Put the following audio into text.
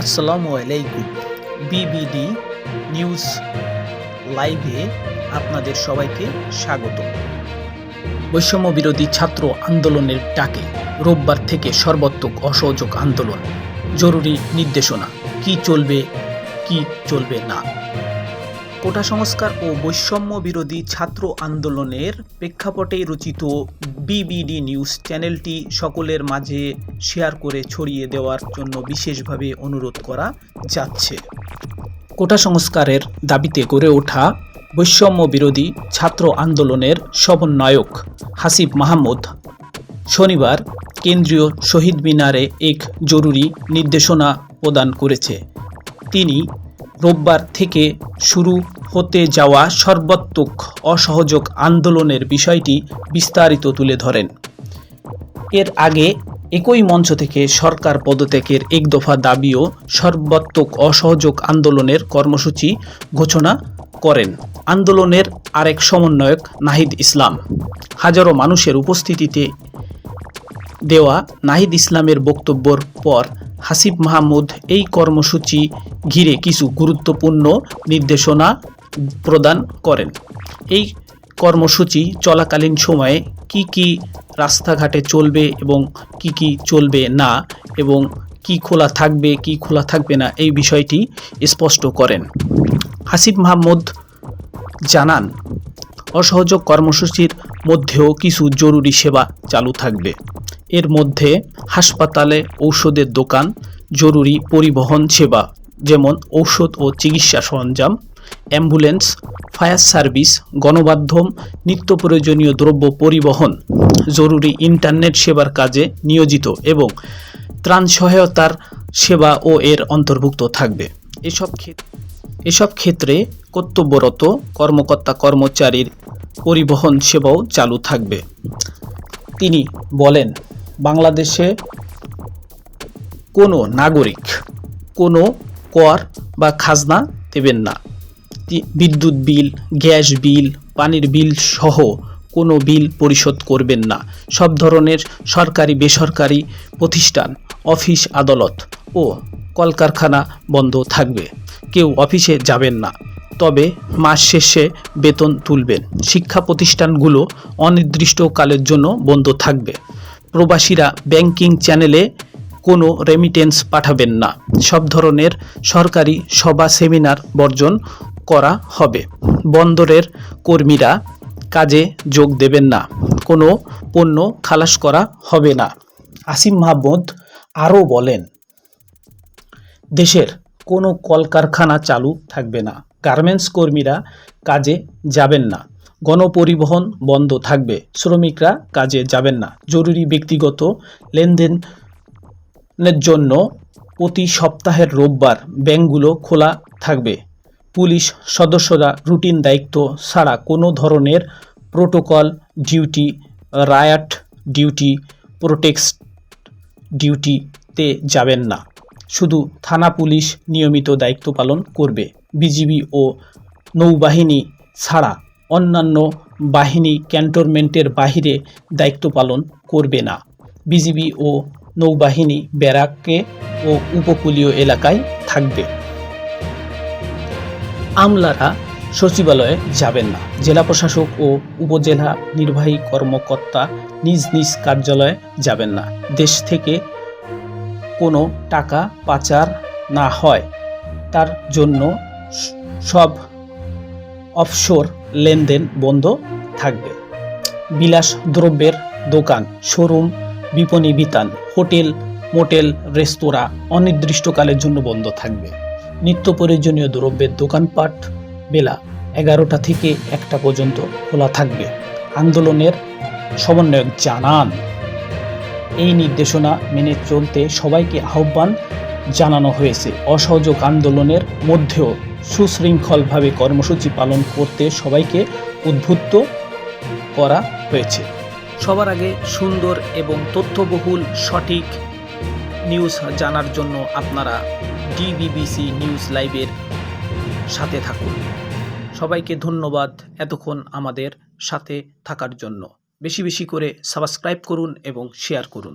আসসালামু আলাইকুম। বিবিডি নিউজ লাইভে আপনাদের সবাইকে স্বাগত। বৈষম্য বিরোধী ছাত্র আন্দোলনের ডাকে রোববার থেকে সর্বাত্মক অসহযোগ আন্দোলন, জরুরি নির্দেশনা, কি চলবে না। কোটা সংস্কার ও বৈষম্য বিরোধী ছাত্র আন্দোলনের প্রেক্ষাপটে রচিত বিবিডি নিউজ চ্যানেলটি সকলের মাঝে শেয়ার করে ছড়িয়ে দেওয়ার জন্য বিশেষভাবে অনুরোধ করা যাচ্ছে। কোটা সংস্কারের দাবিতে গড়ে ওঠা বৈষম্য বিরোধী ছাত্র আন্দোলনের সমন্বয়ক হাসিব মাহমুদ শনিবার কেন্দ্রীয় শহীদ মিনারে এক জরুরি নির্দেশনা প্রদান করেছে। তিনি রোববার থেকে শুরু হতে যাওয়া সর্বাত্মক অসহযোগ আন্দোলনের বিষয়টি বিস্তারিত তুলে ধরেন। এর আগে একই মঞ্চ থেকে সরকার পদত্যাগের এক দফা দাবি ও সর্বাত্মক অসহযোগ আন্দোলনের কর্মসূচি ঘোষণা করেন আন্দোলনের আরেক সমন্বয়ক নাহিদ ইসলাম। হাজারো মানুষের উপস্থিতিতে দেওয়া নাহিদ ইসলামের বক্তব্যের পর হাসিব মাহমুদ এই কর্মসূচি ঘিরে কিছু গুরুত্বপূর্ণ নির্দেশনা প্রদান করেন। এই কর্মসূচি চলাকালীন সময়ে কি রাস্তাঘাটে চলবে এবং কি চলবে না, এবং কি খোলা থাকবে কি খোলা থাকবে না, এই বিষয়টি স্পষ্ট করেন। হাসিব মাহমুদ জানান, অসহযোগ কর্মসূচির মধ্যেও কিছু জরুরি সেবা চালু থাকবে। এর মধ্যে হাসপাতালে ঔষধের দোকান, জরুরি পরিবহন সেবা যেমন ঔষধ ও চিকিৎসা সরঞ্জাম, অ্যাম্বুলেন্স, ফায়ার সার্ভিস, গণমাধ্যম, নিত্য প্রয়োজনীয় দ্রব্য পরিবহন, জরুরি ইন্টারনেট সেবার কাজে নিয়োজিত এবং ত্রাণ সহায়তার সেবা ও এর অন্তর্ভুক্ত থাকবে। এসব ক্ষেত্রে কর্তব্যরত কর্মকর্তা কর্মচারীর পরিবহন সেবাও চালু থাকবে। তিনি বলেন, বাংলাদেশে কোনো নাগরিক কোনো কর বা খাজনা দেবেন না। বিদ্যুৎ বিল, গ্যাস বিল, পানির বিল সহ কোনো বিল পরিশোধ করবেন না। সব ধরনের সরকারি বেসরকারি প্রতিষ্ঠান, অফিস আদালত ও কলকারখানা বন্ধ থাকবে। কেউ অফিসে যাবেন না, তবে মাস শেষে বেতন তুলবেন। শিক্ষা প্রতিষ্ঠানগুলো অনির্দিষ্টকালের জন্য বন্ধ থাকবে। প্রবাসীরা ব্যাংকিং চ্যানেলে কোনো রেমিটেন্স পাঠাবেন না। সব ধরনের সরকারি সভা সেমিনার বর্জন করা হবে। বন্দরের কর্মীরা কাজে যোগ দেবেন না। কোনো পণ্য খালাস করা হবে না। হাসিব মাহমুদ আরও বলেন, দেশের কোনো কলকারখানা চালু থাকবে না। গার্মেন্টস কর্মীরা কাজে যাবেন না। গণপরিবহন বন্ধ থাকবে। শ্রমিকরা কাজে যাবেন না। জরুরি ব্যক্তিগত লেনদেনের জন্য প্রতি সপ্তাহের রোববার ব্যাংকগুলো খোলা থাকবে। পুলিশ সদস্যরা রুটিন দায়িত্ব ছাড়া কোনো ধরনের প্রোটোকল ডিউটি, রায়াট ডিউটি, প্রোটেক্ট ডিউটিতে যাবেন না। শুধু থানা পুলিশ নিয়মিত দায়িত্ব পালন করবে। বিজিবি ও নৌবাহিনী ছাড়া অন্যান্য বাহিনী ক্যান্টনমেন্টের বাইরে দায়িত্ব পালন করবে না। বিজিবি ও নৌবাহিনী ব্যারাকে ও উপকূলীয় এলাকায় থাকবে। আমলারা সচিবালয়ে যাবেন না। জেলা প্রশাসক ও উপজেলা নির্বাহী কর্মকর্তা নিজ নিজ কার্যালয়ে যাবেন না। দেশ থেকে কোনো টাকা পাচার না হয় তার জন্য সব অফশোর লেনদেন বন্ধ থাকবে। বিলাস দ্রব্যের দোকান, শোরুম, বিপণী বিতান, হোটেল, মোটেল, রেস্তোরাঁ অনির্দিষ্টকালের জন্য বন্ধ থাকবে। নিত্য প্রয়োজনীয় দ্রব্যের দোকানপাট বেলা 11টা থেকে 1টা পর্যন্ত খোলা থাকবে। আন্দোলনের সমন্বয়ক জানান, এই নির্দেশনা মেনে চলতে সবাইকে আহ্বান জানানো হয়েছে। অসহযোগ আন্দোলনের মধ্যেও সুশৃঙ্খলভাবে কর্মসূচি পালন করতে সবাইকে উদ্বুদ্ধ করা হয়েছে। সবার আগে সুন্দর এবং তথ্যবহুল সঠিক নিউজ জানার জন্য আপনারা ডিবিবিসি নিউজ লাইভের সাথে থাকুন। সবাইকে ধন্যবাদ এতক্ষণ আমাদের সাথে থাকার জন্য। বেশি বেশি করে সাবস্ক্রাইব করুন এবং শেয়ার করুন।